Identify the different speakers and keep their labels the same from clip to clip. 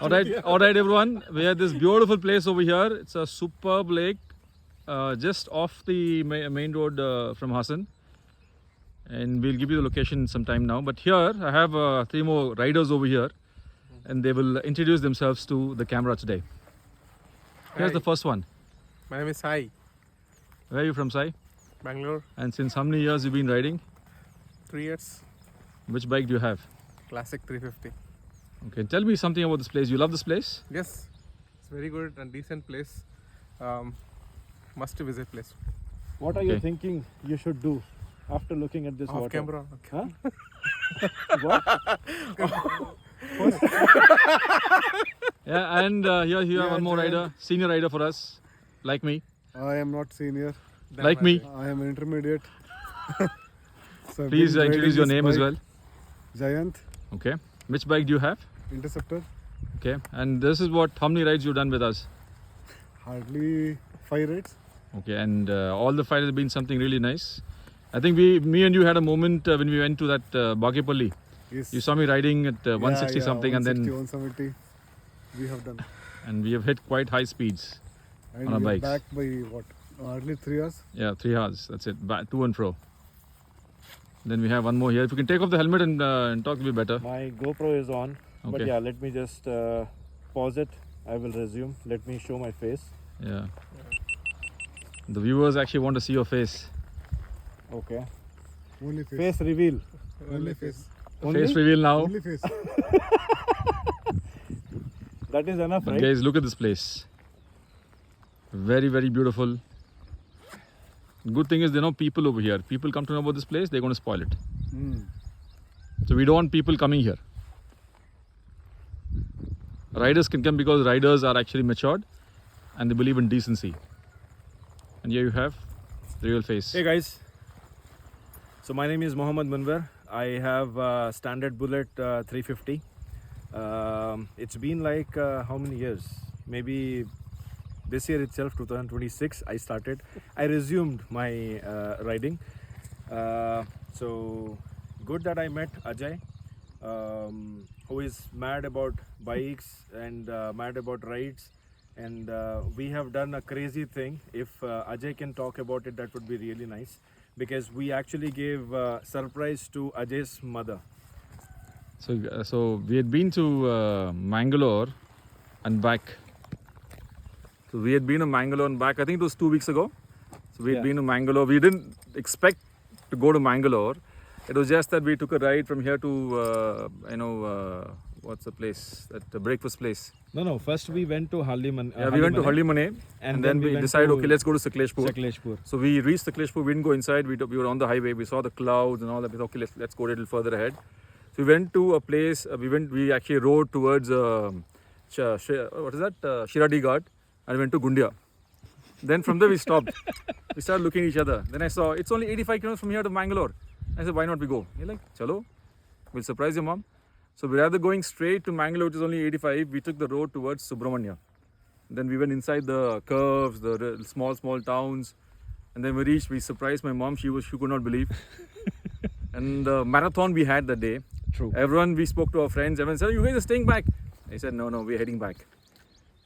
Speaker 1: All right, everyone. We have this beautiful place over here. It's a superb lake, just off the main road from Hassan, and we'll give you the location sometime now. But here I have three more riders over here, and they will introduce themselves to the camera today. Here's
Speaker 2: Hi.
Speaker 1: the first one.
Speaker 2: My name is Sai,
Speaker 1: Where are you from, Sai?
Speaker 2: Bangalore,
Speaker 1: And since how many years you've been riding?
Speaker 2: 3 years,
Speaker 1: Which bike do you have?
Speaker 2: Classic 350.
Speaker 1: Okay, tell me something about this place. You love this place?
Speaker 2: Yes, it's very good and decent place. Must visit place.
Speaker 3: What are you
Speaker 1: Okay.
Speaker 3: thinking you should do after looking at this
Speaker 2: Off
Speaker 3: water?
Speaker 2: camera.
Speaker 3: Huh? What?
Speaker 1: Yeah, and here you have
Speaker 3: Yeah,
Speaker 1: one more
Speaker 3: Jayant.
Speaker 1: rider, senior rider for us, like me.
Speaker 4: I am not senior.
Speaker 2: Then
Speaker 1: Like me.
Speaker 4: I am intermediate. So I've
Speaker 1: Please
Speaker 4: been
Speaker 1: introduce
Speaker 4: riding
Speaker 1: your
Speaker 4: this
Speaker 1: name as
Speaker 4: bike,
Speaker 1: well.
Speaker 4: Jayant
Speaker 1: Okay. Which bike do you have?
Speaker 4: Interceptor.
Speaker 1: Okay. And this is how many rides you've done with us?
Speaker 4: Hardly 5 rides.
Speaker 1: Okay. And all the five has been something really nice. I think me and you had a moment when we went to that Bagepalli.
Speaker 4: Yes.
Speaker 1: You saw me riding at 160 something, and
Speaker 4: 170 we have done.
Speaker 1: we have hit quite high speeds.
Speaker 4: And
Speaker 1: On our
Speaker 4: we are
Speaker 1: bikes.
Speaker 4: back by what? Hardly 3 hours.
Speaker 1: Yeah, 3 hours. That's it. To and fro. Then we have one more here. If you can take off the helmet and talk, it'll be better.
Speaker 3: My GoPro is on. But
Speaker 1: Okay.
Speaker 3: yeah, let me just pause it. I will resume. Let me show my face.
Speaker 1: Yeah. The viewers actually want to see your face.
Speaker 3: Okay.
Speaker 4: Only face.
Speaker 3: Face reveal.
Speaker 4: Only face.
Speaker 3: Only?
Speaker 1: Face reveal now.
Speaker 4: Only face.
Speaker 3: That is enough,
Speaker 1: But
Speaker 3: right?
Speaker 1: guys, look at this place. Very, very beautiful. Good thing is there are no people over here. People come to know about this place, they're going to spoil it.
Speaker 4: Mm.
Speaker 1: So we don't want people coming here. Riders can come because riders are actually matured and they believe in decency. And here you have the real face.
Speaker 3: Hey guys. So my name is Mohammad Munver. I have standard bullet 350. It's been like how many years? Maybe this year itself, 2026, I started. I resumed my riding. So good that I met Ajay, who is mad about bikes and mad about rides. And we have done a crazy thing. If Ajay can talk about it, that would be really nice. Because we actually gave surprise to Ajay's mother.
Speaker 1: So we had been to Mangalore and back. So we had been to Mangalore and back. I think it was 2 weeks ago. So we had
Speaker 3: Yeah.
Speaker 1: been to Mangalore. We didn't expect to go to Mangalore. It was just that we took a ride from here to what's the place? That breakfast place.
Speaker 3: No. First we went to Halliman.
Speaker 1: Yeah, we went to Hallimane and then we
Speaker 3: went
Speaker 1: decided,
Speaker 3: to
Speaker 1: okay, let's go to Sakleshpur.
Speaker 3: Sakleshpur.
Speaker 1: So we reached Sakleshpur. We didn't go inside. We were on the highway. We saw the clouds and all that. We thought, okay, let's go a little further ahead. So we went to a place. We actually rode towards what is that? Shiradi Ghat, and went to Gundia. Then from there we stopped. We started looking at each other. Then I saw it's only 85 kilometers from here to Mangalore. I said, why not we go? You're like, chalo, we'll surprise your mom. So rather going straight to Mangalore, which is only 85, we took the road towards Subramania. Then we went inside the curves, the small towns, and then we surprised my mom. She could not believe. And the marathon we had that day.
Speaker 3: True.
Speaker 1: Everyone, we spoke to our friends. Everyone said, you guys are staying back. I said, no, we're heading back. So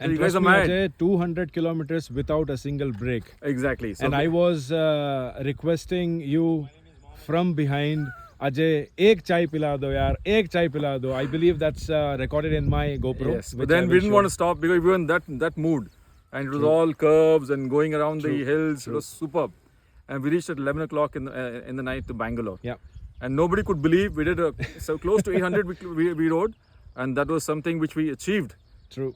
Speaker 3: And
Speaker 1: you guys
Speaker 3: trust
Speaker 1: are
Speaker 3: me,
Speaker 1: mad.
Speaker 3: Ajay, 200 kilometers without a single break.
Speaker 1: Exactly. So
Speaker 3: And I was requesting you from behind, Ajay, ek chai pila do yaar, ek chai pila do. I believe that's recorded in my GoPro.
Speaker 1: yes, but
Speaker 3: which
Speaker 1: then
Speaker 3: I
Speaker 1: we
Speaker 3: will
Speaker 1: didn't
Speaker 3: show.
Speaker 1: want to stop because we were in that mood. And it was all curves and going around the hills. It was superb. And we reached at 11 o'clock in the night to Bangalore.
Speaker 3: Yeah.
Speaker 1: And nobody could believe we did so close to 800 we rode. And that was something which we achieved
Speaker 3: True.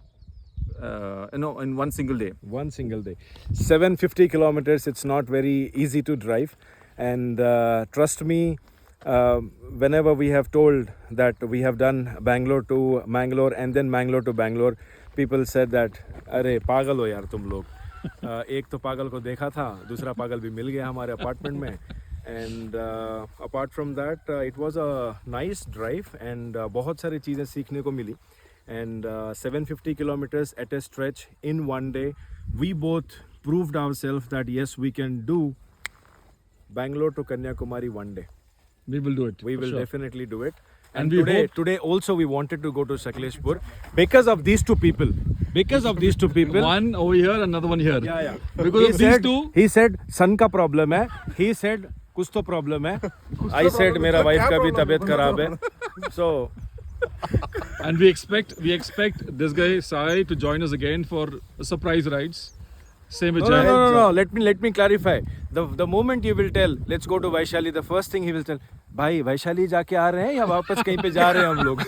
Speaker 1: in one single day.
Speaker 3: One single day. 750 kilometers, it's not very easy to drive. And trust me, whenever we have told that we have done Bangalore to Mangalore and then Mangalore to Bangalore, people said that, अरे पागल हो यार तुम लोग. एक तो पागल को देखा था, दूसरा पागल भी मिल गया हमारे अपार्टमेंट में. And apart from that, it was a nice drive and बहुत सारी चीज़ें सीखने को मिली. And 750 kilometers at a stretch in one day, we both proved ourselves that yes, we can do Bangalore to Kanyakumari one day.
Speaker 1: We will do it.
Speaker 3: We
Speaker 1: for
Speaker 3: will
Speaker 1: sure.
Speaker 3: definitely do it. And
Speaker 1: we
Speaker 3: today,
Speaker 1: hope-
Speaker 3: today also we wanted to go to Sakleshpur because of these two people. Because of these two people.
Speaker 1: One over here, another one here.
Speaker 3: Yeah.
Speaker 1: Because of these two.
Speaker 3: He said sun का problem है. He said कुछ तो problem है. I said मेरा wife का भी तबीयत खराब है. So
Speaker 1: And we expect this guy Sai to join us again for surprise rides. Same with Jai.
Speaker 3: no. Let me clarify. The moment you will tell, let's go to Vaishali, the first thing he will tell, भाई वैशाली जाके आ रहे हैं या वापस कहीं पे जा रहे हैं हम लोग?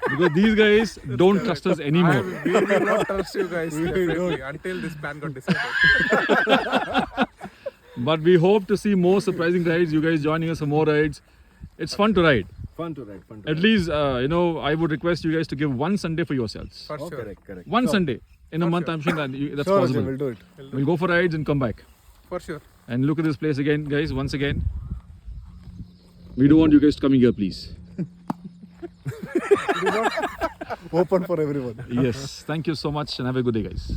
Speaker 1: Because these guys don't trust us anymore.
Speaker 2: We will not trust you guys definitely until this plan got decided.
Speaker 1: But we hope to see more surprising rides. You guys joining us for more rides. It's fun to ride.
Speaker 3: Fun to ride.
Speaker 1: At least, I would request you guys to give one Sunday for yourselves.
Speaker 2: For sure.
Speaker 3: Correct.
Speaker 1: One Sunday in a month. I'm sure that's
Speaker 4: Sure,
Speaker 1: possible.
Speaker 4: Ajay, we'll do it.
Speaker 1: We'll go for rides and come back.
Speaker 2: For sure.
Speaker 1: And look at this place again, guys. Once again, we don't want you guys coming here, please.
Speaker 4: Open for everyone.
Speaker 1: Yes. Thank you so much, and have a good day, guys.